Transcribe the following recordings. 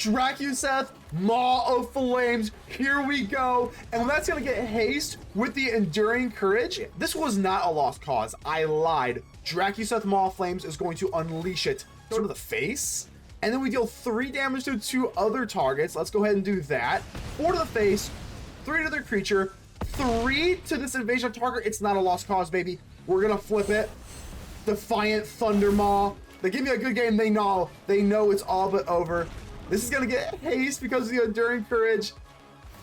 Drakuseth, Maw of Flames, here we go. And that's gonna get haste with the Enduring Courage. This was not a lost cause, I lied. Drakuseth Maw of Flames is going to unleash it to the face. And then we deal 3 damage to 2 other targets. Let's go ahead and do that. 4 to the face, 3 to their creature, 3 to this Invasion of Tarkir. It's not a lost cause, baby. We're gonna flip it. Defiant Thunder Maw. They give me a good game, they know it's all but over. This is gonna get haste because of the Enduring Courage.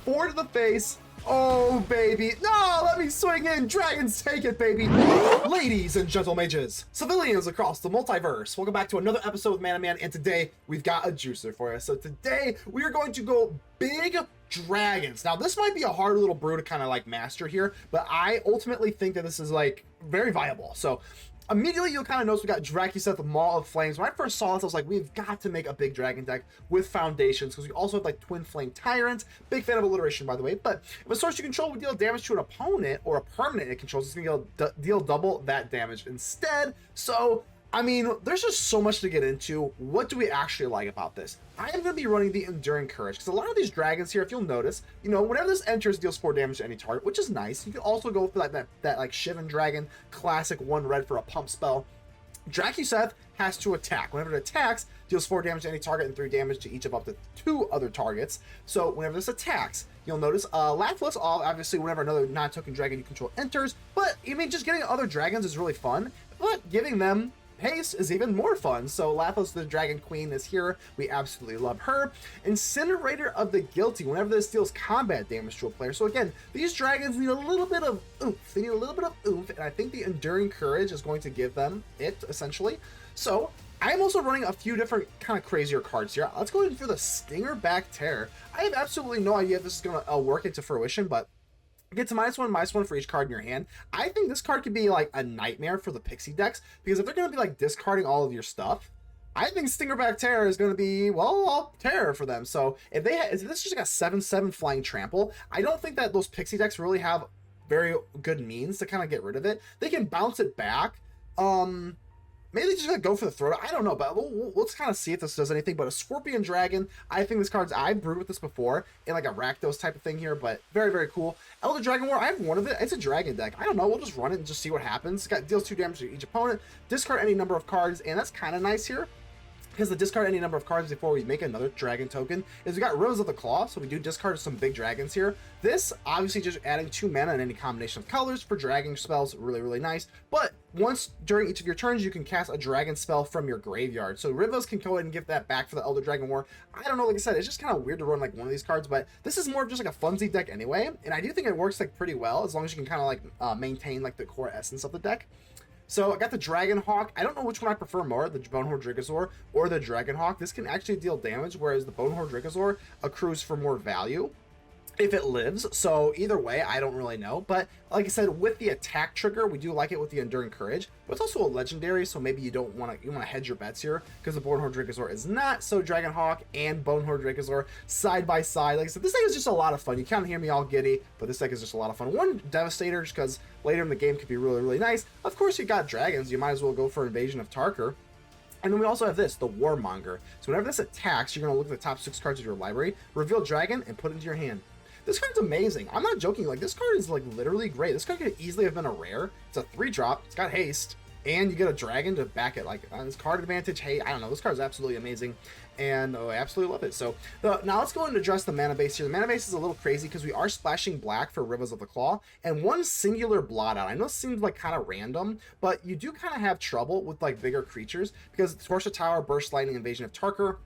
4 to the face. Oh, baby. No, let me swing in. Dragons, take it, baby. Ladies and gentle mages, civilians across the multiverse, welcome back to another episode of Man Man, and today we've got a juicer for you. So today we are going to go big dragons. Now, this might be a hard little brew to kind of like master here, but I ultimately think that this is like very viable. So immediately you'll kind of notice we got Drakuseth, Maw of Flames. When I first saw this, I was like, we've got to make a big dragon deck with foundations, because we also have like Twinflame Tyrant. Big fan of alliteration, by the way. But if a source you control would deal damage to an opponent or a permanent it controls, it's going to deal double that damage instead. So I mean, there's just so much to get into. What do we actually like about this? I am going to be running the Enduring Courage, because a lot of these dragons here, if you'll notice, you know, whenever this enters, deals 4 damage to any target, which is nice. You can also go for that like Shivan Dragon, classic 1 red for a pump spell. Drakuseth has to attack. Whenever it attacks, deals 4 damage to any target and 3 damage to each of up to 2 other targets. So whenever this attacks, you'll notice Lathliss, obviously whenever another non-token dragon you control enters. But, I mean, just getting other dragons is really fun, but giving them haste is even more fun. So Lathliss, the Dragon Queen, is here. We absolutely love her. Incinerator of the Guilty. Whenever this deals combat damage to a player. So again, these dragons need a little bit of oomph. They need a little bit of oomph, and I think the Enduring Courage is going to give them it, essentially. So I'm also running a few different kind of crazier cards here. Let's go in for the Stingerback Terror. I have absolutely no idea if this is going to work into fruition, but get to -1/-1 for each card in your hand. I think this card could be like a nightmare for the Pixie decks, because if they're going to be like discarding all of your stuff, I think Stingerback Terror is going to be, well, terror for them. So if this just got 7/7 flying trample, I don't think that those Pixie decks really have very good means to kind of get rid of it. They can bounce it back. Maybe they just gotta go for the throw. I don't know, but let's kind of see if this does anything. But a Scorpion Dragon, I think this card's, I've brewed with this before in like a Rakdos type of thing here, but very, very cool. Elder Dragon War, I have one of it. It's a dragon deck. I don't know, we'll just run it and just see what happens. Deals 2 damage to each opponent, discard any number of cards, and that's kind of nice here, because the discard any number of cards before we make another dragon token is we got Rivaz of the Claw, so we do discard some big dragons here. This, obviously just adding 2 mana in any combination of colors for dragon spells, really, really nice. But once during each of your turns, you can cast a dragon spell from your graveyard. So Rivaz can go ahead and give that back for the Elder Dragon War. I don't know, like I said, it's just kind of weird to run like one of these cards, but this is more of just like a funsy deck anyway, and I do think it works like pretty well, as long as you can kind of like maintain like the core essence of the deck. So I got the Dragonhawk. I don't know which one I prefer more, the Bonehoard Dracosaur or the Dragonhawk. This can actually deal damage, whereas the Bonehoard Dracosaur accrues for more value if it lives. So either way, I don't really know. But like I said, with the attack trigger, we do like it with the Enduring Courage. But it's also a legendary, so maybe you don't want to, you want to hedge your bets here, because the Bonehoard Dracosaur is not. So Dragonhawk and Bonehoard Dracosaur side by side. Like I said, this deck is just a lot of fun. You kind of hear me all giddy, but this deck is just a lot of fun. One Devastator, just because later in the game could be really, really nice. Of course, you got dragons. You might as well go for Invasion of Tarkir. And then we also have this, the Warmonger. So whenever this attacks, you're going to look at the top 6 cards of your library, reveal dragon, and put it into your hand. This card's amazing. I'm not joking. Like, this card is like literally great. This card could easily have been a rare. It's a 3-drop. It's got haste, and you get a dragon to back it. Like, on this card advantage, hey, I don't know. This card is absolutely amazing, and I absolutely love it. So now let's go and address the mana base here. The mana base is a little crazy because we are splashing black for Rivaz of the Claw and 1 singular Blot Out. I know it seems like kind of random, but you do kind of have trouble with like bigger creatures, because Torch of Tower, Burst Lightning, Invasion of Tarkir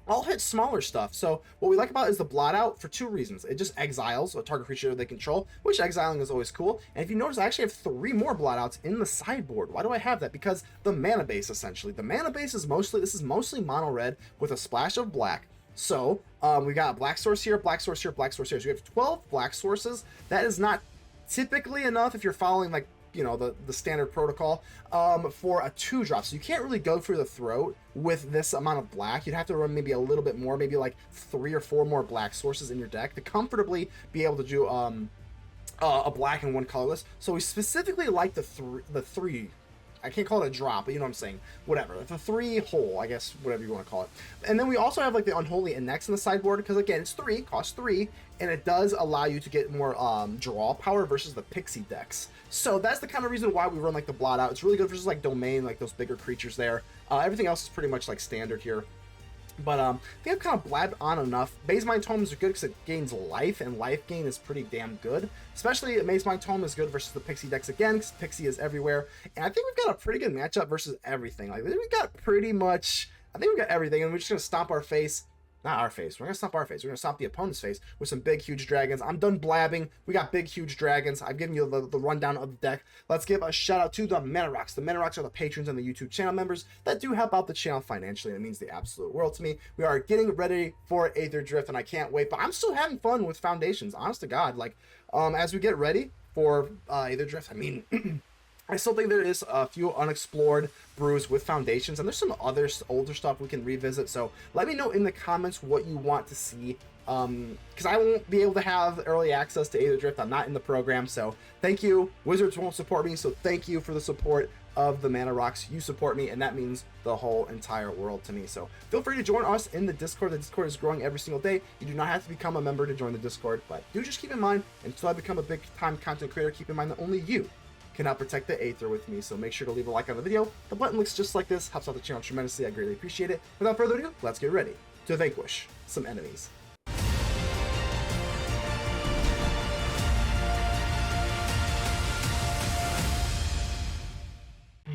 all hit smaller stuff. So what we like about is the Blot Out for 2 reasons. It just exiles a target creature they control, which exiling is always cool. And if you notice, I actually have 3 more Blot Outs in the sideboard. Why do I have that? Because the mana base, essentially. The mana base is mostly mono red with a splash of black. So we got a black source here, black source here, black source here. So we have 12 black sources. That is not typically enough if you're following like, you know, the standard protocol for a 2-drop. So you can't really go through the throat with this amount of black. You'd have to run maybe a little bit more, maybe like 3 or 4 more black sources in your deck to comfortably be able to do a black and 1 colorless. So we specifically like the three I can't call it a drop, but you know what I'm saying. Whatever. It's a 3 hole, I guess, whatever you want to call it. And then we also have like the Unholy Index in the sideboard, because again, it's 3, costs 3, and it does allow you to get more draw power versus the Pixie decks. So that's the kind of reason why we run like the Blot Out. It's really good versus like Domain, like those bigger creatures there. Everything else is pretty much like standard here. But I think I've kind of blabbed on enough. Mazemind Tomes are good because it gains life, and life gain is pretty damn good. Especially Mazemind Tome is good versus the Pixie decks again, because Pixie is everywhere. And I think we've got a pretty good matchup versus everything. Like, we got pretty much, I think we got everything, and we're just going to stomp our face. Not our face. We're going to stomp our face. We're going to stomp the opponent's face with some big, huge dragons. I'm done blabbing. We got big, huge dragons. I've given you the rundown of the deck. Let's give a shout out to the Mana Rocks. The Mana Rocks are the patrons and the YouTube channel members that do help out the channel financially. It means the absolute world to me. We are getting ready for Aether Drift, and I can't wait. But I'm still having fun with Foundations. Honest to God. Like, as we get ready for Aether Drift, I mean... I still think there is a few unexplored brews with Foundations, and there's some other older stuff we can revisit, so let me know in the comments what you want to see, because I won't be able to have early access to Aether Drift. I'm not in the program, so thank you. Wizards won't support me, so thank you for the support of the Mana Rocks. You support me, and that means the whole entire world to me, so feel free to join us in the Discord. The Discord is growing every single day. You do not have to become a member to join the Discord, but do just keep in mind, until I become a big-time content creator, keep in mind that only you cannot protect the Aether with me, so make sure to leave a like on the video. The button looks just like this, helps out the channel tremendously. I greatly appreciate it. Without further ado, let's get ready to vanquish some enemies.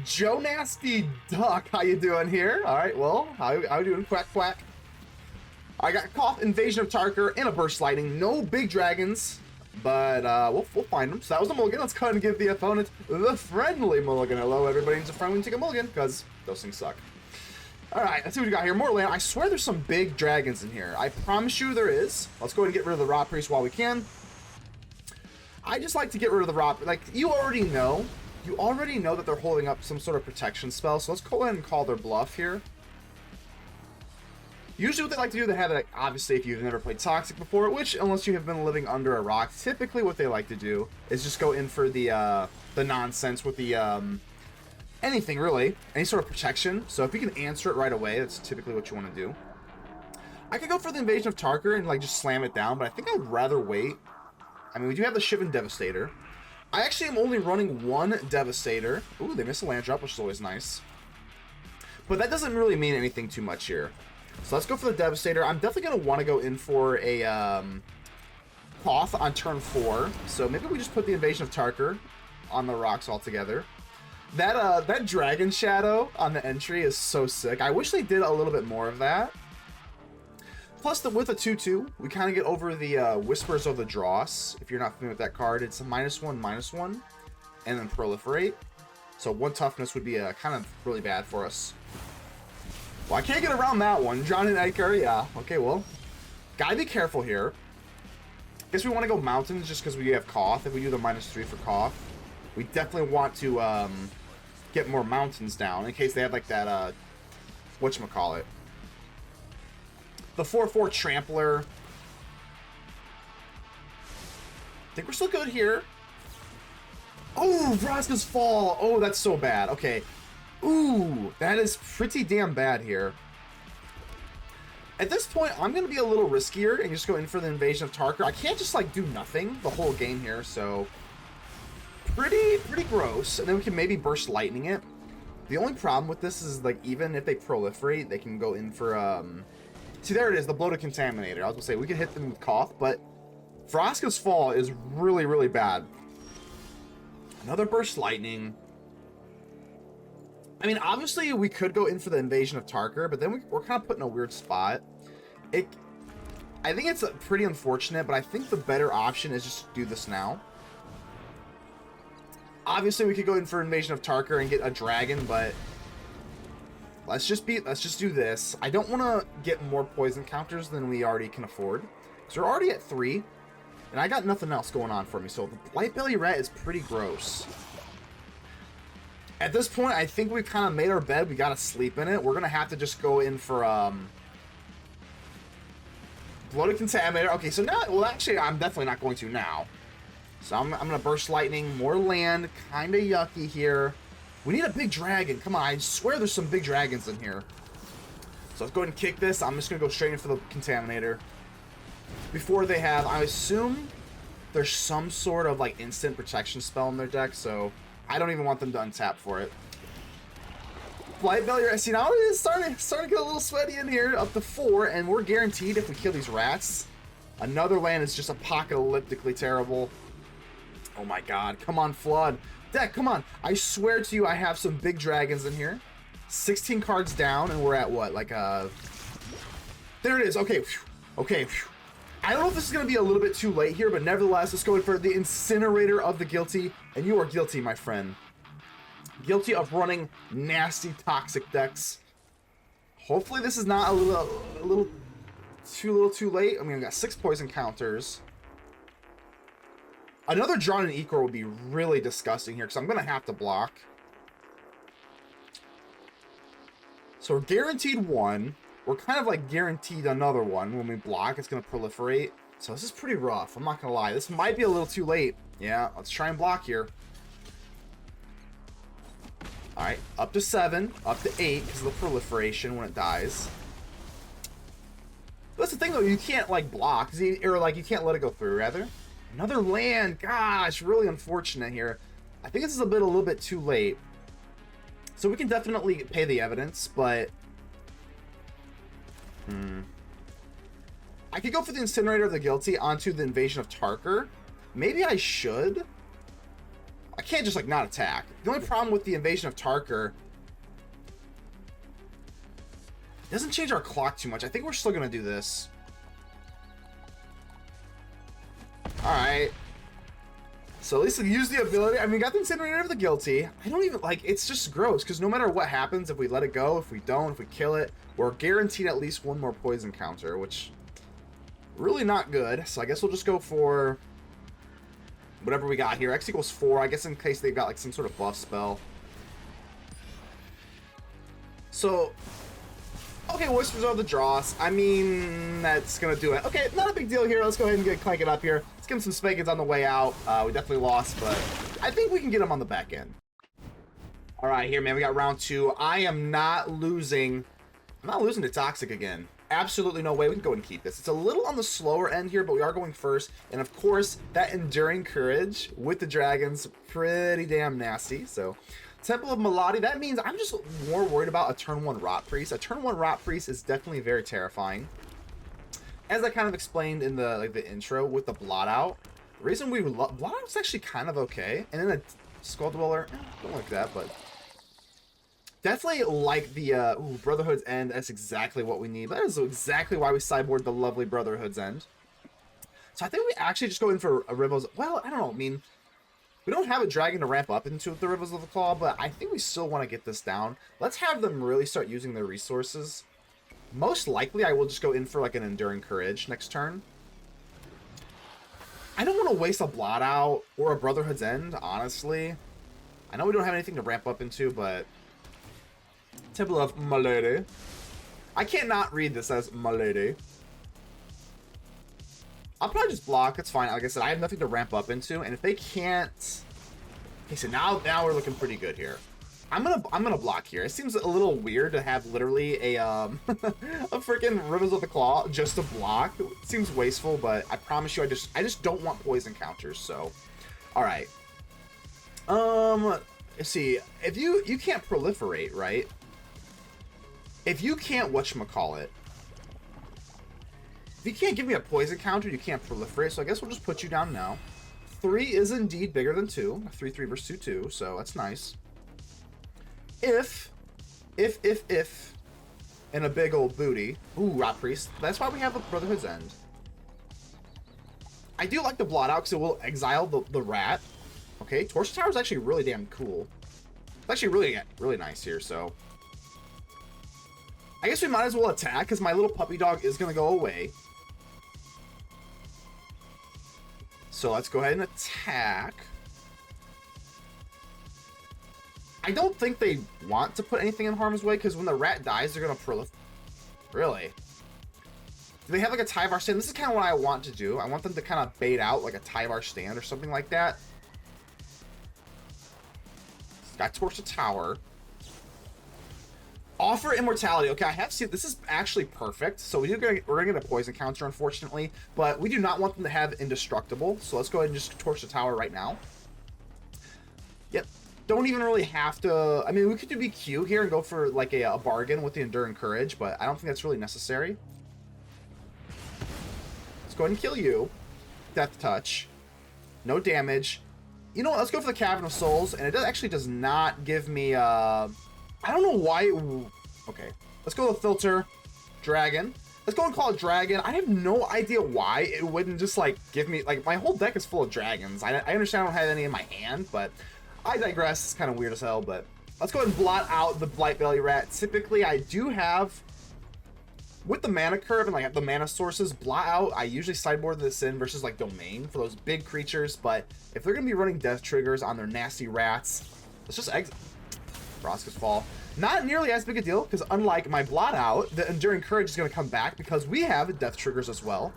Joe Nasty Duck, how you doing here? All right, well, how you doing? Quack quack. I got Koth, Invasion of Tarkir, and a Burst Lightning. No big dragons, but we'll find them. So that was the mulligan. Let's go ahead and give the opponent the friendly mulligan. Hello, everybody needs a friendly take a mulligan, because those things suck. All right, let's see what we got here. More land. I swear there's some big dragons in here. I promise you there is. Let's go ahead and get rid of the Rot Priest while we can. I just like to get rid of the Rot. Like, you already know that they're holding up some sort of protection spell, so let's go ahead and call their bluff here. Usually what they like to do, they have, like, obviously, if you've never played Toxic before, which, unless you have been living under a rock, typically what they like to do is just go in for the nonsense with the, anything, really. Any sort of protection. So if you can answer it right away, that's typically what you want to do. I could go for the Invasion of Tarkir and, like, just slam it down, but I think I'd rather wait. I mean, we do have the Shivan Devastator. I actually am only running one Devastator. Ooh, they missed a land drop, which is always nice. But that doesn't really mean anything too much here. So let's go for the Devastator. I'm definitely going to want to go in for a Koth on turn 4. So maybe we just put the Invasion of Tarkir on the rocks altogether. That Dragon Shadow on the entry is so sick. I wish they did a little bit more of that. Plus, with a 2/2, we kind of get over the Whispers of the Dross. If you're not familiar with that card, it's a -1/-1, and then Proliferate. So 1 toughness would be kind of really bad for us. Well, I can't get around that one. John and Edgar, yeah. Okay, well, gotta be careful here. Guess we want to go Mountains just because we have Koth. If we do the -3 for Koth, we definitely want to get more Mountains down in case they have like that, whatchamacallit. The 4/4 Trampler. I think we're still good here. Oh, Vraska's Fall. Oh, that's so bad. Okay. Ooh, that is pretty damn bad here. At this point, I'm going to be a little riskier and just go in for the Invasion of Tarkir. I can't just, like, do nothing the whole game here, so... Pretty gross. And then we can maybe Burst Lightning it. The only problem with this is, like, even if they proliferate, they can go in for, See, there it is, the Bloated Contaminator. I was going to say, we could hit them with Koth, but Vraska's Fall is really, really bad. Another Burst Lightning. I mean, obviously, we could go in for the Invasion of Tarkir, but then we're kind of put in a weird spot. I think it's pretty unfortunate, but I think the better option is just to do this now. Obviously, we could go in for Invasion of Tarkir and get a dragon, but let's just do this. I don't want to get more poison counters than we already can afford, because we're already at 3, and I got nothing else going on for me. So the Blightbelly Rat is pretty gross. At this point, I think we've kind of made our bed. We got to sleep in it. We're going to have to just go in for Bloated Contaminator. Okay, so now, well, actually, I'm definitely not going to now. So I'm going to Burst Lightning, more land, kind of yucky here. We need a big dragon. Come on, I swear there's some big dragons in here. So let's go ahead and kick this. I'm just going to go straight in for the Contaminator. Before they have, I assume there's some sort of like instant protection spell in their deck, so I don't even want them to untap for it. Blight Belly, see now it's starting to get a little sweaty in here, up to 4, and we're guaranteed if we kill these rats. Another land is just apocalyptically terrible. Oh my god, come on, Flood. Deck, come on. I swear to you, I have some big dragons in here. 16 cards down, and we're at what? Like, there it is. Okay. Okay. I don't know if this is going to be a little bit too late here, but nevertheless, let's go in for the Incinerator of the Guilty. And you are guilty, my friend. Guilty of running nasty, toxic decks. Hopefully this is not a little too late. I mean, we got 6 poison counters. Another Drawn and Equal would be really disgusting here, because I'm going to have to block. So we're guaranteed 1. We're kind of like guaranteed another one. When we block, it's going to proliferate. So this is pretty rough. I'm not going to lie. This might be a little too late. Yeah, let's try and block here. Alright, up to 7, up to 8 because of the proliferation when it dies. But that's the thing though, you can't like block, or like you can't let it go through, rather. Another land, gosh, really unfortunate here. I think this is a little bit too late. So we can definitely pay the evidence, but... I could go for the Incinerator of the Guilty onto the Invasion of Tarkir. Maybe I should. I can't just like not attack. The only problem with the Invasion of Tarkir, it doesn't change our clock too much. I think we're still gonna do this. Alright. So at least we use the ability. I mean, we got the Incinerator of the Guilty. I don't even like, it's just gross because no matter what happens, if we let it go, if we don't, if we kill it, we're guaranteed at least 1 more poison counter, which really not good. So I guess we'll just go for whatever we got here. X equals 4, I guess, in case they've got like some sort of buff spell. So, okay, Whispers of the Dross. I mean, that's gonna do it. Okay, not a big deal here. Let's go ahead and clank it up here. Let's give him some spankings on the way out. We definitely lost, but I think we can get him on the back end. All right, here, man, we got round 2. I am not losing. I'm not losing to Toxic again. Absolutely no way. We can go and keep this. It's a little on the slower end here, but we are going first. And of course, that Enduring Courage with the dragons, pretty damn nasty. So, Temple of Melody, that means I'm just more worried about a turn 1 Rot Priest. A turn 1 Rot Priest is definitely very terrifying. As I kind of explained in the intro with the Blot Out, the reason we love Blot Out is actually kind of okay. And then a Skull Dweller, don't like that, but definitely like the Brotherhood's End. That's exactly what we need. That is exactly why we sideboard the lovely Brotherhood's End. So I think we actually just go in for a Rivaz. Well, I don't know. I mean, we don't have a dragon to ramp up into the Rivaz of the Claw, but I think we still want to get this down. Let's have them really start using their resources. Most likely, I will just go in for like an Enduring Courage next turn. I don't want to waste a Blot Out or a Brotherhood's End, honestly. I know we don't have anything to ramp up into, but Temple of Malady. I can't not read this as Malady. I'll probably just block. It's fine. Like I said, I have nothing to ramp up into, and if they can't, okay, so now we're looking pretty good here. I'm gonna block here. It seems a little weird to have literally a a freaking Rivaz of the Claw just to block. It seems wasteful, but I promise you, I just don't want poison counters. So, all right. Let's see. If you can't proliferate, right? If you can't whatchamacallit, if you can't give me a poison counter, you can't proliferate, so I guess we'll just put you down now. 3 is indeed bigger than 2. 3/3 versus 2/2, so that's nice. If, and a big old booty. Ooh, Rot Priest. That's why we have a Brotherhood's End. I do like the Blot Out because it will exile the rat. Okay, Torsion Tower is actually really damn cool. It's actually really nice here, so I guess we might as well attack because my little puppy dog is going to go away. So let's go ahead and attack. I don't think they want to put anything in harm's way because when the rat dies, they're going to proliferate. Really? Do they have like a Tyvar stand? This is kind of what I want to do. I want them to kind of bait out like a Tyvar stand or something like that. Got Torch the Tower. Offer Immortality. Okay, I have seen this is actually perfect. So we're gonna get a poison counter, unfortunately, but we do not want them to have Indestructible. So let's go ahead and just Torch the Tower right now. Yep. Don't even really have to. I mean, we could do BQ here and go for like a bargain with the Enduring Courage, but I don't think that's really necessary. Let's go ahead and kill you. Death Touch. No damage. You know what? Let's go for the Cavern of Souls, and it actually does not give me. I don't know why. Okay, let's go with Filter Dragon. Let's go and call it Dragon. I have no idea why it wouldn't just like give me like my whole deck is full of dragons. I understand I don't have any in my hand, but I digress. It's kind of weird as hell. But let's go ahead and blot out the Blightbelly Rat. Typically, I do have with the mana curve and like the mana sources. Blot Out. I usually sideboard this in versus like Domain for those big creatures. But if they're gonna be running death triggers on their nasty rats, let's just exit. Roscoe's Fall. Not nearly as big a deal, because unlike my Blot Out, the Enduring Courage is going to come back because we have death triggers as well.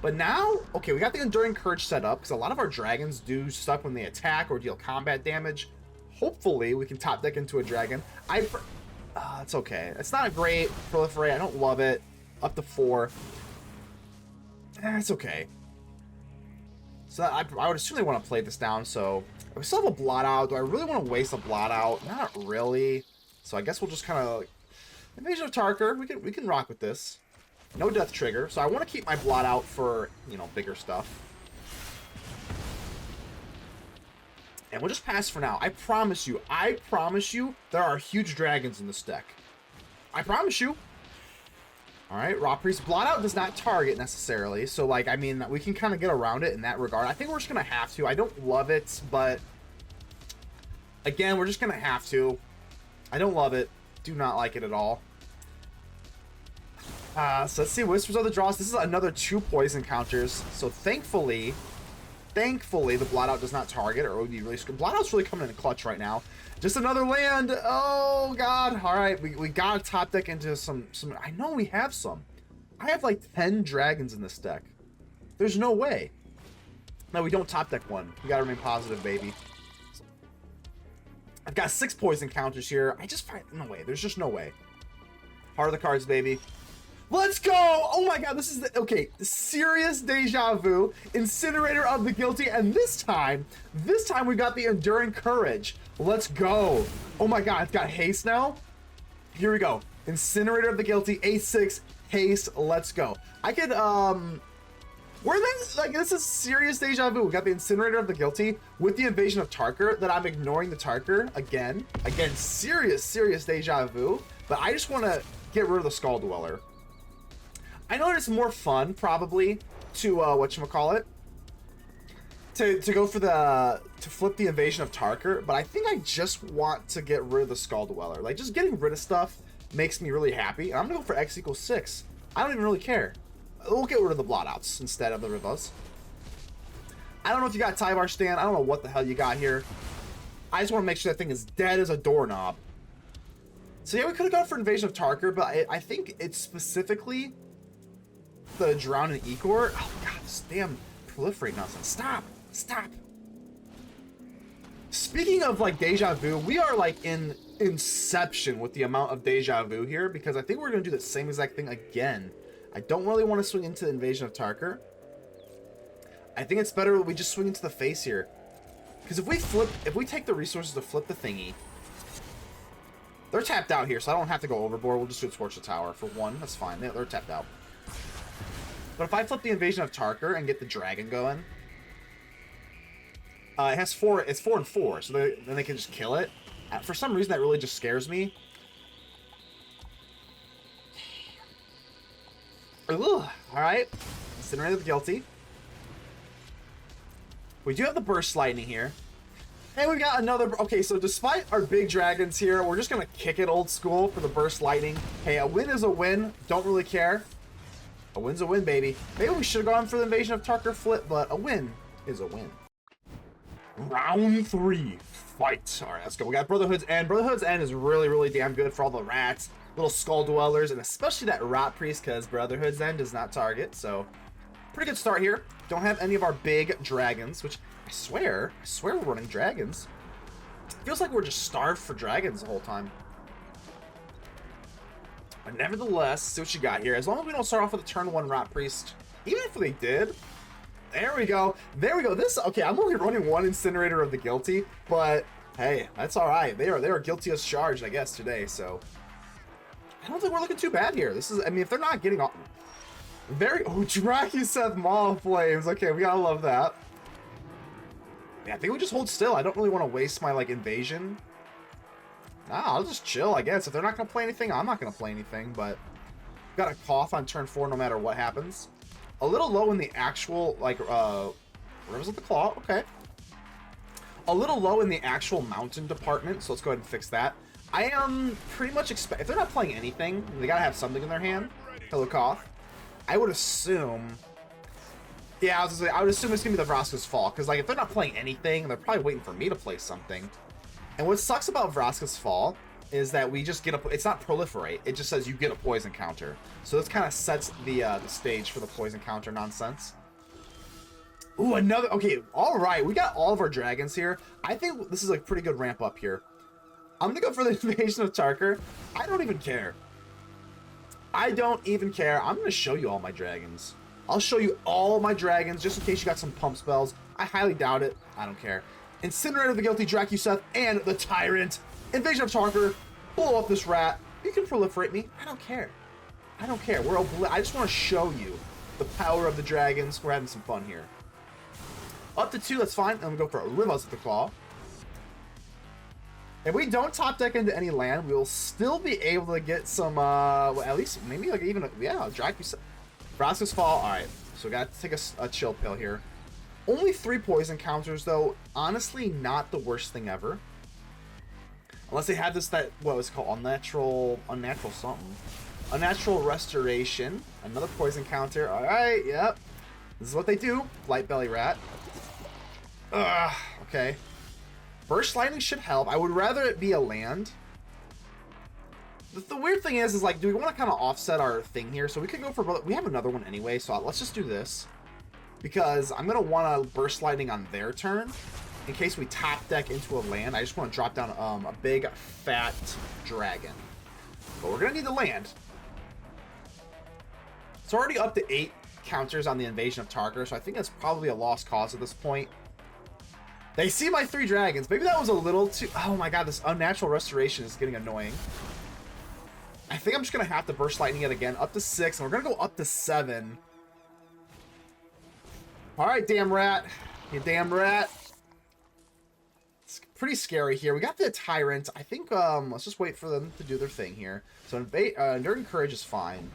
But now, okay, we got the Enduring Courage set up, because a lot of our dragons do stuff when they attack or deal combat damage. Hopefully, we can top deck into a dragon. It's okay. It's not a great proliferate. I don't love it. Up to 4. It's okay. So I would assume they want to play this down, so we still have a Blot Out. Do I really want to waste a Blot Out? Not really. So I guess we'll just kind of Invasion of Tarkir. We can rock with this. No death trigger. So I want to keep my Blot Out for, you know, bigger stuff. And we'll just pass for now. I promise you, there are huge dragons in this deck. I promise you. Alright, Raw Priest. Blot Out does not target necessarily, so like, I mean, we can kind of get around it in that regard. I think we're just going to have to. I don't love it, but again, we're just going to have to. I don't love it. Do not like it at all. So let's see, Whispers of the Draws. This is another 2 poison counters, so thankfully, the Blot Out does not target, or it would be really screwed. Blot Out's really coming in clutch right now. Just another land. Oh, God. All right. We got to top deck into some. I know we have some. I have like 10 dragons in this deck. There's no way. No, we don't top deck one. We got to remain positive, baby. I've got 6 poison counters here. I just find no way. There's just no way. Heart of the cards, baby. Let's go! Oh my God, this is the, okay, serious deja vu. Incinerator of the Guilty, and this time we got the Enduring Courage. Let's go. Oh my God, it's got haste now. Here we go. Incinerator of the Guilty, A6, haste, let's go. I could, this is serious deja vu. We got the Incinerator of the Guilty with the Invasion of Tarkir that I'm ignoring the Tarkir again. Again, serious deja vu, but I just want to get rid of the Skull Dweller. I know it's more fun, probably, to, whatchamacallit, to go for to flip the Invasion of Tarkir, but I think I just want to get rid of the Skull Dweller. Like, just getting rid of stuff makes me really happy. I'm gonna go for X = 6. I don't even really care. We'll get rid of the Blot Outs instead of the Rivaz. I don't know if you got Tyvar Stand. I don't know what the hell you got here. I just want to make sure that thing is dead as a doorknob. So yeah, we could have gone for Invasion of Tarkir, but I think it's specifically the Drown and Ecor. Oh God, this damn proliferate nonsense. Stop. Speaking of like deja vu, we are like in Inception with the amount of deja vu here, because I think we're gonna do the same exact thing again. I don't really want to swing into the Invasion of Tarkir. I think it's better we just swing into the face here, because if we take the resources to flip the thingy, they're tapped out here, so I don't have to go overboard. We'll just do a Torch the Tower for 1. That's fine. They're tapped out. But if I flip the Invasion of Tarkir and get the dragon going, it has 4. It's 4 and 4, so then they can just kill it. For some reason, that really just scares me. All right, Incinerator of the Guilty. We do have the Burst Lightning here. And we got another. Okay, so despite our big dragons here, we're just gonna kick it old school for the Burst Lightning. Hey, a win is a win. Don't really care. A win's a win, baby. Maybe we should have gone for the Invasion of Tarkir flip, but a win is a win. Round 3, fight. All right, let's go. We got Brotherhood's End. Brotherhood's End is really damn good for all the rats, little Skull Dwellers, and especially that Rot Priest, because Brotherhood's End does not target. So, pretty good start here. Don't have any of our big dragons, which I swear we're running dragons. feels like we're just starved for dragons the whole time. But nevertheless, see what you got here. As long as we don't start off with a turn 1 Rot Priest, even if they did, there we go. There we go. This, okay, I'm only running 1 Incinerator of the Guilty, but hey, that's all right. They are guilty as charged, I guess, today, so I don't think we're looking too bad here. This is, I mean, if they're not getting off, Drakuseth Maw of Flames. Okay, we gotta love that. Yeah, I think we just hold still. I don't really want to waste my, like, invasion. Nah, I'll just chill, I guess. If they're not gonna play anything, I'm not gonna play anything, but got a Koth on turn 4 no matter what happens. A little low in the actual, like, Rivaz of the Claw, okay. A little low in the actual mountain department, so let's go ahead and fix that. I am pretty much if they're not playing anything, they gotta have something in their hand. Hello, Koth. I would assume, yeah, I would assume it's gonna be the Vraska's Fall, because, like, if they're not playing anything, they're probably waiting for me to play something. And what sucks about Vraska's Fall is that we just get it's not proliferate, it just says you get a poison counter. So this kind of sets the stage for the poison counter nonsense. Ooh, another, okay, all right, we got all of our dragons here. I think this is a pretty good ramp up here. I'm gonna go for the Invasion of Tarkir. I don't even care. I don't even care. I'm gonna show you all my dragons. I'll show you all my dragons just in case you got some pump spells. I highly doubt it. I don't care. Incinerator of the Guilty, Drakuseth, and the Tyrant. Invasion of Tarkir. Blow up this rat. You can proliferate me. I don't care. I don't care. I just want to show you the power of the dragons. We're having some fun here. Up to 2, that's fine. And we go for a Rivaz of the Claw. If we don't top deck into any land, we will still be able to get some, well, at least maybe like even, yeah, Drakuseth. Vraska's Fall. All right, so we got to take a chill pill here. Only 3 poison counters, though. Honestly, not the worst thing ever. Unless they have this, what was it called? Unnatural something. Unnatural Restoration. Another poison counter. All right, yep. This is what they do. Light Belly Rat. Ugh, okay. Burst Lightning should help. I would rather it be a land. The weird thing is like, do we want to kind of offset our thing here? So we could go for, we have another one anyway, so let's just do this. Because I'm going to want to Burst Lightning on their turn. In case we top deck into a land, I just want to drop down a big, fat dragon. But we're going to need the land. It's already up to 8 counters on the Invasion of Tarkir, so I think that's probably a lost cause at this point. They see my 3 dragons. Maybe that was a little too... Oh my god, this Unnatural Restoration is getting annoying. I think I'm just going to have to Burst Lightning it again. Up to 6, and we're going to go up to 7. Alright, damn rat. You damn rat. It's pretty scary here. We got the Tyrant. I think, let's just wait for them to do their thing here. So, Enduring Courage is fine.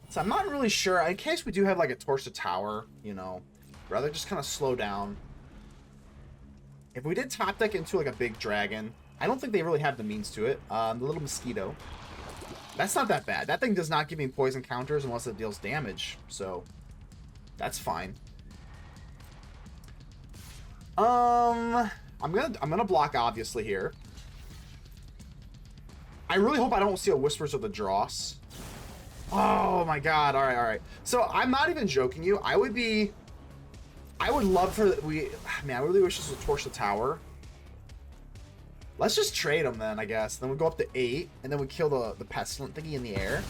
So, I'm not really sure. In case we do have, like, a Torch to Tower, you know, rather just kind of slow down. If we did top deck into, like, a big dragon, I don't think they really have the means to it. The little mosquito. That's not that bad. That thing does not give me poison counters unless it deals damage, so that's fine. I'm gonna block obviously here. I really hope I don't see a Whispers of the Dross. Oh my god! All right. So I'm not even joking you. I would love for man. I really wish this would torch the tower. Let's just trade them then, I guess. Then we go up to 8, and then we kill the pestilent thingy in the air.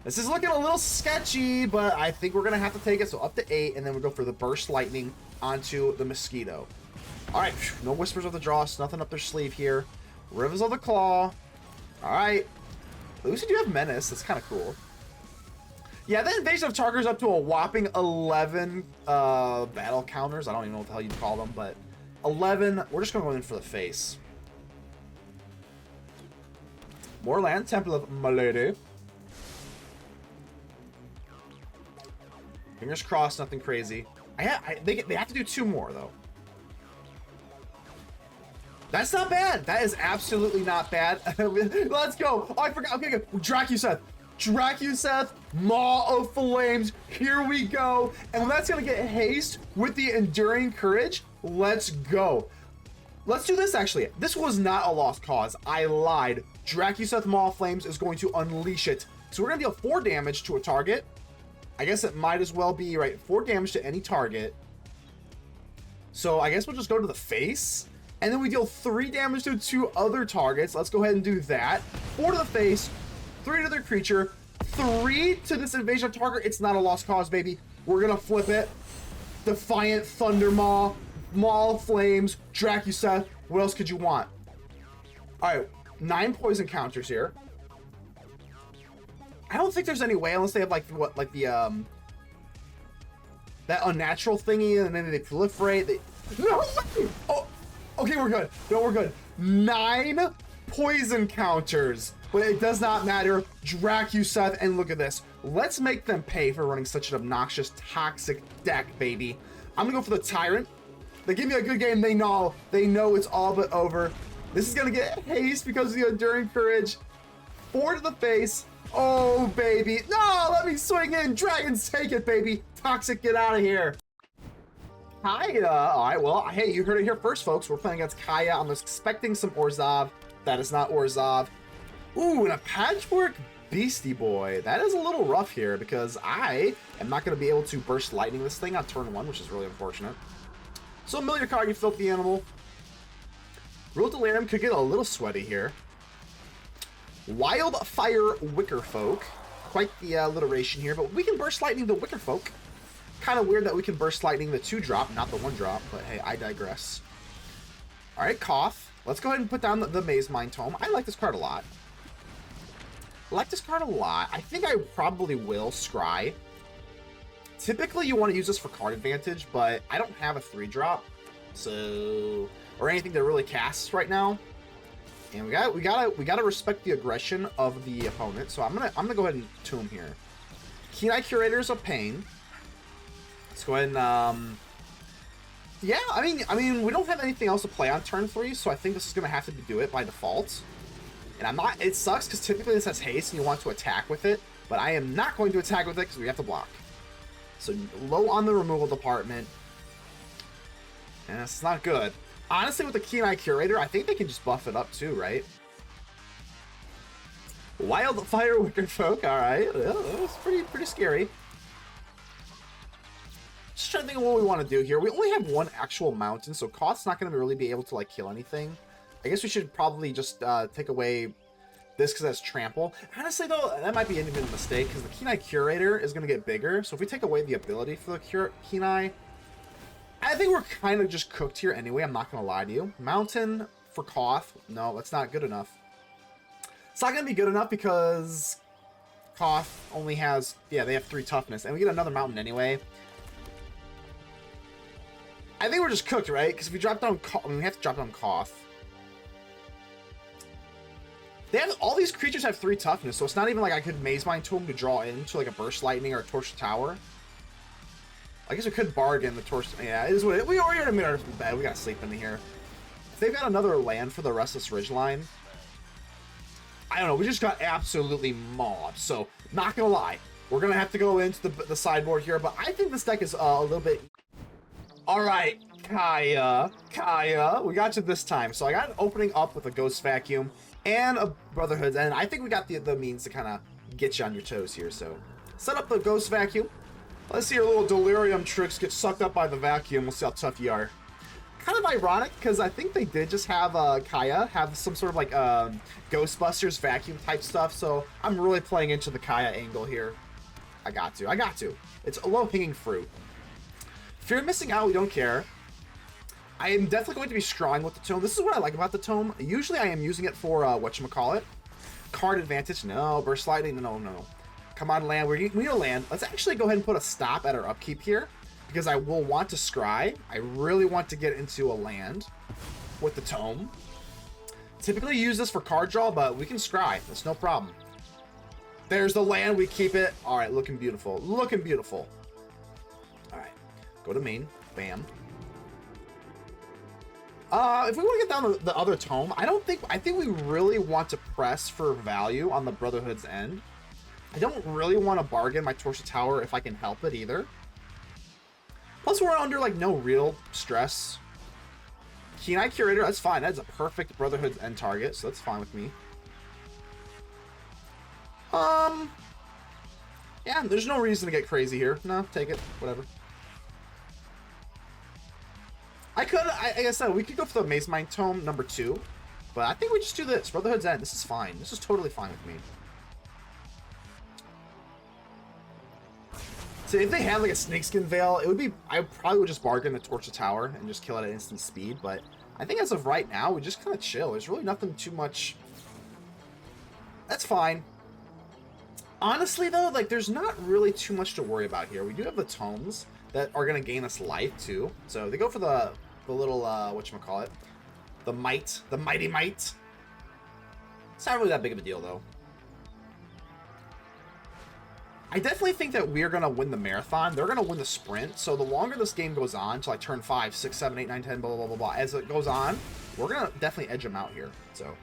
This is looking a little sketchy, but I think we're gonna have to take it. So up to 8, and then we go for the Burst Lightning onto the mosquito. All right, no Whispers of the Dross, nothing up their sleeve here. Rivaz of the Claw. All right, at least we do have Menace. That's kind of cool. Yeah, the Invasion of Tarkir is up to a whopping 11 battle counters. I don't even know what the hell you'd call them, but 11. We're just going to go in for the face. More land. Temple of Malady. Fingers crossed, nothing crazy. They have to do 2 more, though. That's not bad. That is absolutely not bad. Let's go. Oh, I forgot. Okay, good. Drakuseth, Maw of Flames. Here we go. And that's going to get haste with the Enduring Courage. Let's go. Let's do this, actually. This was not a lost cause. I lied. Drakuseth Maw of Flames is going to unleash it. So we're going to deal 4 damage to a target. I guess it might as well be, right, 4 damage to any target. So I guess we'll just go to the face. And then we deal 3 damage to 2 other targets. Let's go ahead and do that. 4 to the face, 3 to their creature, 3 to this Invasion of Tarkir. It's not a lost cause, baby. We're gonna flip it. Defiant Thunder Maw, Maw of Flames, Drakuseth. What else could you want? All right, 9 poison counters here. I don't think there's any way unless they have like what, like the that unnatural thingy, and then they proliferate. No way! Oh, okay, we're good. No, we're good. 9 poison counters, but it does not matter. Drakuseth, and look at this. Let's make them pay for running such an obnoxious, toxic deck, baby. I'm gonna go for the Tyrant. They give me a good game. They know it's all but over. This is gonna get haste because of the Enduring Courage. 4 to the face. Oh, baby. No, let me swing in. Dragons, take it, baby. Toxic, get out of here. Kaya. All right, well, hey, you heard it here first, folks. We're playing against Kaya. I'm expecting some Orzhov. That is not Orzhov. Ooh, and a Patchwork Beastie Boy. That is a little rough here because I am not going to be able to burst lightning this thing on turn 1, which is really unfortunate. So mill your card, you filthy animal. Rule Delirium could get a little sweaty here. Wildfire Wickerfolk. Quite the alliteration here, but we can burst lightning the Wickerfolk. Kind of weird that we can burst lightning the 2-drop, not the 1-drop, but hey, I digress. All right, Koth. Let's go ahead and put down the Mazemind Tome. I like this card a lot. I think I probably will scry. Typically, you want to use this for card advantage, but I don't have a 3-drop, so or anything that really casts right now. And we gotta respect the aggression of the opponent. So I'm gonna go ahead and Tomb here. Keen-Eye Curator is a pain. Let's go ahead and yeah, I mean we don't have anything else to play on turn 3, so I think this is gonna have to do it by default. And I'm not. It sucks because typically this has haste and you want to attack with it, but I am not going to attack with it because we have to block. So low on the removal department, and it's not good. Honestly, with the Keen-Eye Curator, I think they can just buff it up too, right? Wildfire Wickerfolk, all right. Yeah, that was pretty scary. Just trying to think of what we want to do here. We only have 1 actual mountain, so Koth's not going to really be able to like kill anything. I guess we should probably just take away this because that's trample. Honestly, though, that might be an even mistake because the Keen-Eye Curator is going to get bigger. So if we take away the ability for the Keen-Eye, I think we're kind of just cooked here anyway. I'm not going to lie to you. Mountain for Koth. No, that's not good enough. It's not going to be good enough because Koth only has, yeah, they have 3 toughness. And we get another mountain anyway. I think we're just cooked, right? Because if we drop down, we have to drop down Koth. They have, all these creatures have 3 toughness, so it's not even like I could Mazemind Tome to draw into like a Burst Lightning or a Torch Tower. I guess we could bargain the Torch. Yeah, it is what it, we already in our bed. We gotta sleep in here. If they've got another land for the Restless Ridgeline, I don't know. We just got absolutely mobbed. So not gonna lie, we're gonna have to go into the sideboard here. But I think this deck is a little bit. All right, Kaya, we got you this time. So I got an opening up with a Ghost Vacuum and a Brotherhood, and I think we got the means to kind of get you on your toes here. So set up the Ghost Vacuum. Let's see your little delirium tricks get sucked up by the vacuum. We'll see how tough you are. Kind of ironic because I think they did just have Kaya have some sort of like Ghostbusters vacuum type stuff. So I'm really playing into the Kaya angle here. I got to. It's a low-hanging fruit. If you're missing out, we don't care. I am definitely going to be scrawling with the Tome. This is what I like about the Tome. Usually I am using it for whatchamacallit. Card advantage. No. Burst Lightning. No. Come on, land. We need a land. Let's actually go ahead and put a stop at our upkeep here because I will want to scry. I really want to get into a land with the Tome. Typically use this for card draw, but we can scry. That's no problem. There's the land. We keep it. All right, looking beautiful. Looking beautiful. All right, go to main. Bam. If we want to get down the other Tome, I think we really want to press for value on the Brotherhood's end. I don't really want to bargain my Torch Tower if I can help it either. Plus, we're under like no real stress. Keen-Eye Curator, that's fine. That's a perfect Brotherhood's end target, so that's fine with me. Yeah, there's no reason to get crazy here. No, take it. Whatever. like I said, we could go for the Mazemind Tome number 2, but I think we just do this. Brotherhood's End. This is fine. This is totally fine with me. So if they had like a Snakeskin Veil, it would be, I probably would just bargain the Torch the Tower and just kill it at instant speed, but I think as of right now, we just kind of chill. There's really nothing too much. That's fine. Honestly though, like there's not really too much to worry about here. We do have the tomes that are going to gain us life too. So they go for the little, whatchamacallit, the mighty might. It's not really that big of a deal though. I definitely think that we're going to win the marathon. They're going to win the sprint. So the longer this game goes on, to like turn 5, 6, 7, 8, 9, 10, blah, blah, blah, blah, as it goes on, we're going to definitely edge them out here. So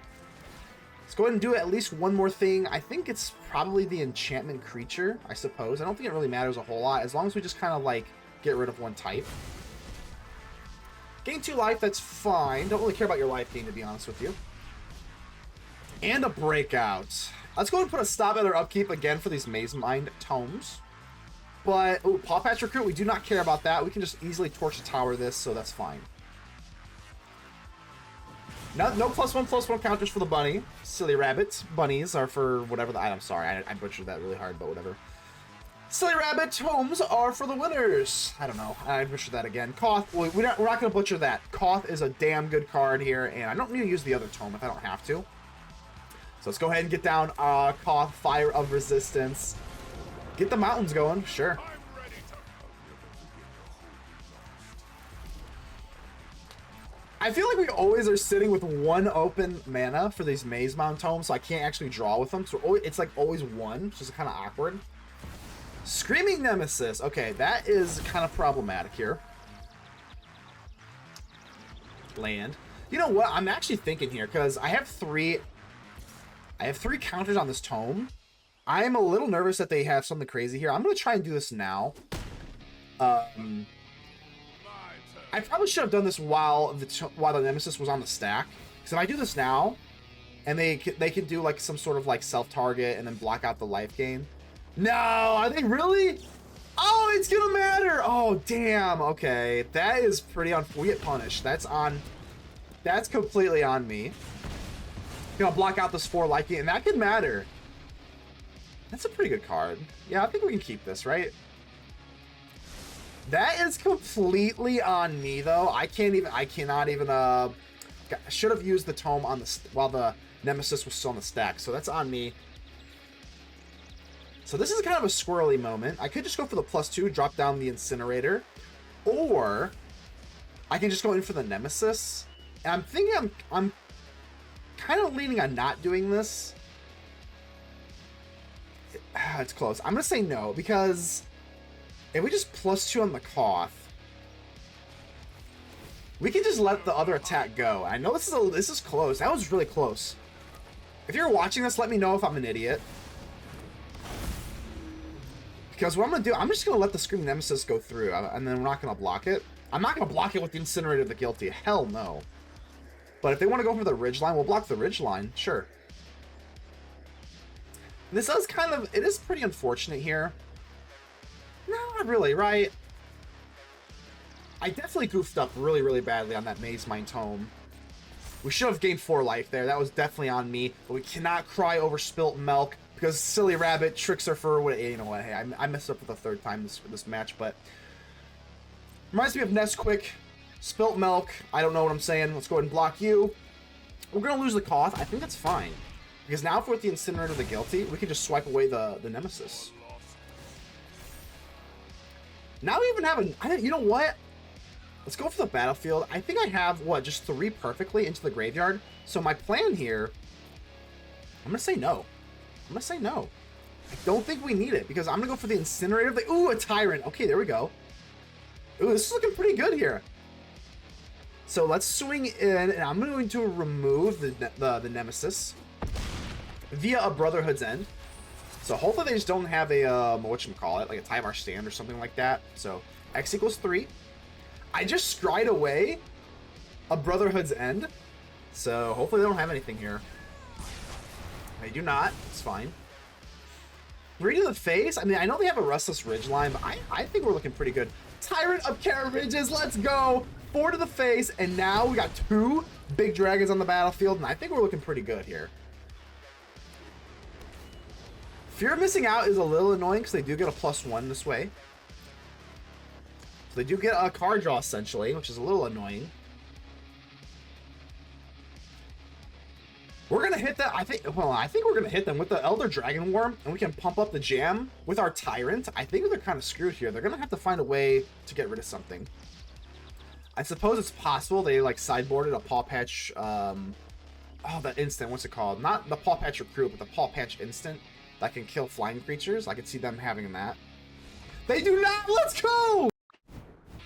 let's go ahead and do at least one more thing. I think it's probably the enchantment creature, I suppose. I don't think it really matters a whole lot, as long as we just kind of like get rid of one type. Gain 2 life, that's fine. Don't really care about your life gain, to be honest with you. And a breakout. Let's go ahead and put a stop at our upkeep again for these Mazemind Tomes. But, oh, Paw Patch Recruit, we do not care about that. We can just easily Torch the Tower this, so that's fine. No +1/+1 counters for the bunny. Silly rabbits. Bunnies are for whatever the item. Sorry, I butchered that really hard, but whatever. Silly rabbit tomes are for the winners. I don't know. I butchered that again. Koth, we're not going to butcher that. Koth is a damn good card here, and I don't need to use the other tome if I don't have to. So let's go ahead and get down Koth, Fire of Resistance. Get the mountains going, sure. I feel like we always are sitting with one open mana for these Mazemind Tomes, so I can't actually draw with them. So it's like always one, which is kind of awkward. Screaming Nemesis. Okay, that is kind of problematic here. Land. You know what? I'm actually thinking here, because I have three counters on this tome. I'm a little nervous that they have something crazy here. I'm going to try and do this now. I probably should have done this while the Nemesis was on the stack. Because if I do this now, and they can do like some sort of like self-target and then block out the life gain. No, are they really? Oh, it's gonna matter. Oh, damn. Okay, that is pretty we get punished. That's completely on me. You know, block out this 4 life gain, and that could matter. That's a pretty good card. Yeah, I think we can keep this, right? That is completely on me, though. I cannot even, should have used the tome on while the Nemesis was still on the stack, so that's on me. So this is kind of a squirrely moment. I could just go for the +2, drop down the Incinerator, or I can just go in for the Nemesis. And I'm thinking I'm kind of leaning on not doing this. It's close. I'm gonna say no, because if we just +2 on the Koth, we can just let the other attack go. I know this is close. That was really close. If you're watching this, let me know if I'm an idiot. Because what I'm gonna do, I'm just gonna let the Screaming Nemesis go through, and then we're not gonna block it. I'm not gonna block it with the Incinerator of the Guilty. Hell no. But if they want to go for the Ridgeline, we'll block the Ridgeline. Sure. This does kind of, it is pretty unfortunate here. No, not really, right? I definitely goofed up really, really badly on that Mazemind Tome. We should have gained 4 life there. That was definitely on me. But we cannot cry over spilt milk, because Silly Rabbit tricks her for what, you know what, hey, I messed up for the 3rd time this match, but reminds me of Nesquik, spilt milk. I don't know what I'm saying. Let's go ahead and block you. We're gonna lose the Koth. I think that's fine, because now if we're with the Incinerator of the Guilty, we can just swipe away the Nemesis. Now we even have you know what? Let's go for the battlefield. I think I have, what, just 3 perfectly into the graveyard. So my plan here, I'm gonna say no. I'm gonna say no. I don't think we need it, because I'm gonna go for the Incinerator. Ooh, a Tyrant. Okay, there we go. Ooh, this is looking pretty good here. So let's swing in, and I'm going to remove the Nemesis via a Brotherhood's End. So hopefully they just don't have a, whatchamacallit, like a Tyvar Stand or something like that. So X equals 3. I just scryed away a Brotherhood's End. So hopefully they don't have anything here. They do not. It's fine. 3 to the face. I mean, I know they have a Restless Ridgeline, but I think we're looking pretty good. Tyrant of Kher Ridges. Let's go. 4 to the face, and now we got 2 big dragons on the battlefield, and I think we're looking pretty good here. Fear of missing out is a little annoying because they do get a +1 this way. So they do get a card draw essentially, which is a little annoying. We're gonna hit that. I think we're gonna hit them with the Elder Dragon Worm, and we can pump up the jam with our Tyrant. I think they're kind of screwed here. They're gonna have to find a way to get rid of something. I suppose it's possible they like sideboarded a Paw Patch. Oh, that instant. What's it called? Not the Paw Patch Recruit, but the Paw Patch instant that can kill flying creatures. I could see them having that. They do not. Let's go.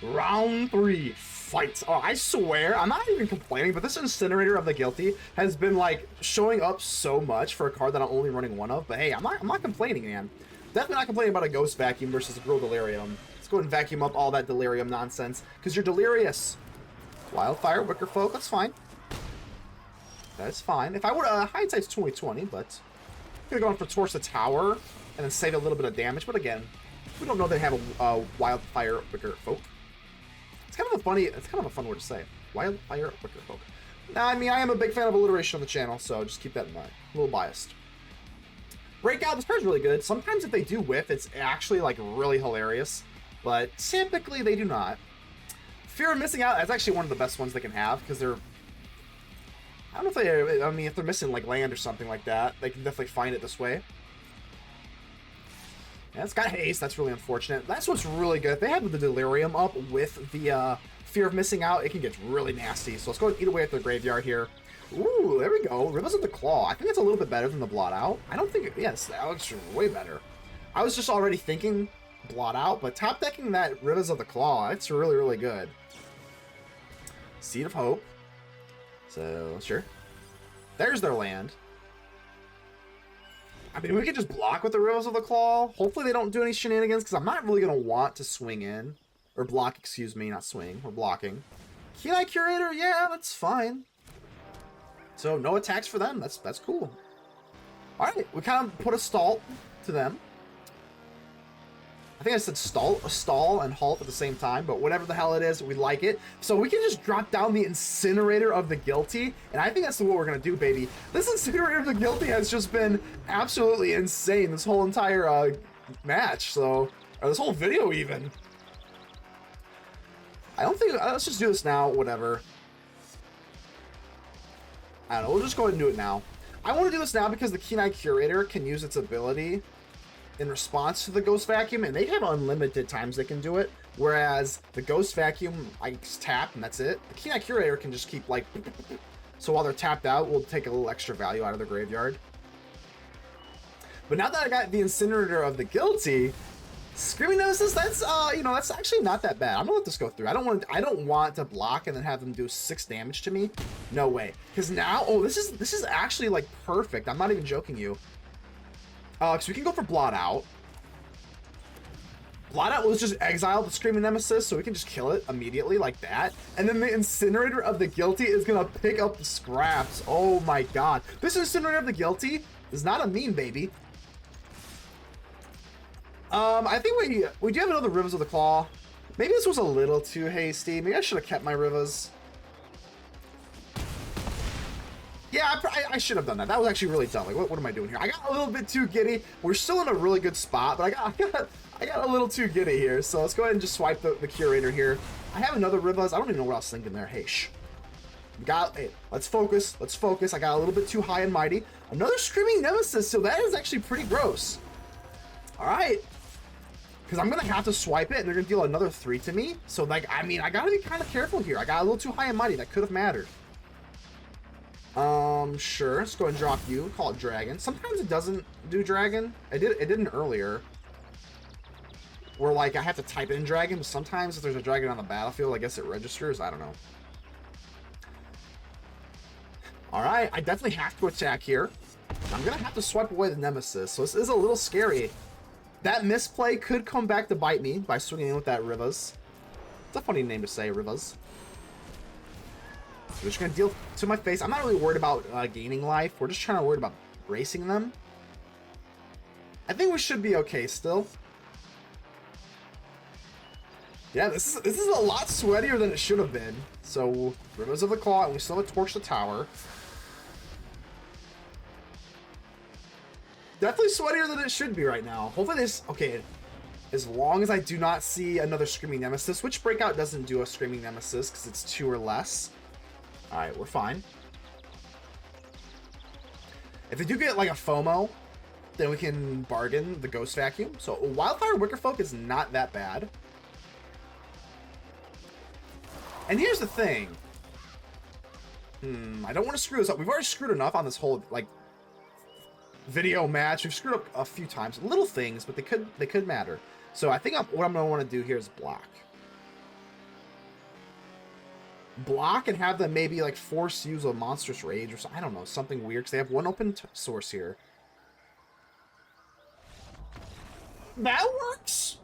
Round 3. Fight. Oh, I swear, I'm not even complaining, but this Incinerator of the Guilty has been like showing up so much for a card that I'm only running 1 of. But hey, I'm not complaining, man. Definitely not complaining about a Ghost Vacuum versus a Grow Delirium. Let's go ahead and vacuum up all that Delirium nonsense, because you're delirious. Wildfire, Wicker Folk, that's fine. That's fine. If I were hindsight's 20/20, but I'm gonna go in for Torch the Tower and then save a little bit of damage. But again, we don't know they have a Wildfire Wicker Folk. It's kind of a fun word to say. Wildfire Wicker Folk. Now, I mean, I am a big fan of alliteration on the channel, so just keep that in mind. A little biased. Breakout, this card's really good. Sometimes if they do whiff, it's actually like really hilarious, but typically they do not. Fear of missing out is actually one of the best ones they can have, because they're, I don't know if they, I mean, if they're missing like land or something like that, they can definitely find it this way. Yeah, it's got haste. That's really unfortunate. That's what's really good. If they have the Delirium up with the Fear of missing out, it can get really nasty. So let's go and eat away at their graveyard here. Ooh, there we go. Rivaz of the Claw. I think it's a little bit better than the Blot Out. I don't think, yes, that looks way better. I was just already thinking Blot Out, but top decking that Rivaz of the Claw, it's really, really good. Seed of Hope. So, sure. There's their land. I mean, we could just block with the Rivaz of the Claw. Hopefully they don't do any shenanigans, because I'm not really going to want to swing in. Or block, excuse me, not swing. We're blocking. Keen-Eye Curator, yeah, that's fine. So, no attacks for them. That's cool. Alright, we kind of put a stall to them. I think I said stall and halt at the same time, but whatever the hell it is, we like it. So we can just drop down the Incinerator of the Guilty, and I think that's what we're going to do, baby. This Incinerator of the Guilty has just been absolutely insane this whole entire match, so, or this whole video even. I don't think, let's just do this now, whatever. I don't know, we'll just go ahead and do it now. I want to do this now because the Keen-Eye Curator can use its ability in response to the Ghost Vacuum, and they have unlimited times they can do it, whereas the Ghost Vacuum, I tap and that's it. The Keen-Eye Curator can just keep like, so while they're tapped out, we'll take a little extra value out of the graveyard. But now that I got the Incinerator of the Guilty, Screaming Nemesis, that's you know, that's actually not that bad. I'm gonna let this go through. I don't want to block and then have them do 6 damage to me. No way. Because now, oh, this is actually like perfect. I'm not even joking you. Because we can go for Blot Out. Blot Out will just exile the Screaming Nemesis, so we can just kill it immediately like that. And then the Incinerator of the Guilty is gonna pick up the scraps. Oh my god. This Incinerator of the Guilty is not a meme, baby. I think we do have another Rivaz of the Claw. Maybe this was a little too hasty. Maybe I should have kept my Rivaz. Yeah, I should have done that. That was actually really dumb. Like, what am I doing here? I got a little bit too giddy. We're still in a really good spot, but I got a little too giddy here. So let's go ahead and just swipe the Curator here. I have another Rivaz. I don't even know what I was thinking there. Hey, shh. Hey, let's focus. Let's focus. I got a little bit too high and mighty. Another Screaming Nemesis. So that is actually pretty gross. All right. Because I'm going to have to swipe it, and they're going to deal another 3 to me. So, like, I mean, I got to be kind of careful here. I got a little too high and mighty. That could have mattered. Sure. Let's go ahead and drop you. Call it Dragon. Sometimes it doesn't do Dragon. It didn't earlier. Where, like, I have to type in Dragon, but sometimes if there's a Dragon on the battlefield, I guess it registers. I don't know. Alright, I definitely have to attack here. I'm going to have to swipe away the Nemesis, so this is a little scary. That misplay could come back to bite me by swinging in with that Rivaz. It's a funny name to say, Rivaz. We're just going to deal to my face. I'm not really worried about gaining life. We're just trying to worry about bracing them. I think we should be okay still. Yeah, this is a lot sweatier than it should have been. So, Rivers of the Claw, and we still have a Torch the Tower. Definitely sweatier than it should be right now. Hopefully this... Okay, as long as I do not see another Screaming Nemesis, which Breakout doesn't do a Screaming Nemesis because it's 2 or less. Alright, we're fine. If they do get like a FOMO, then we can bargain the Ghost Vacuum. So Wildfire Wickerfolk is not that bad. And here's the thing. I don't want to screw this up. We've already screwed enough on this whole like video match. We've screwed up a few times. Little things, but they could matter. So I think what I'm going to want to do here is block. Block and have them maybe like force use a Monstrous Rage or something. I don't know, something weird because they have one open source here. That works.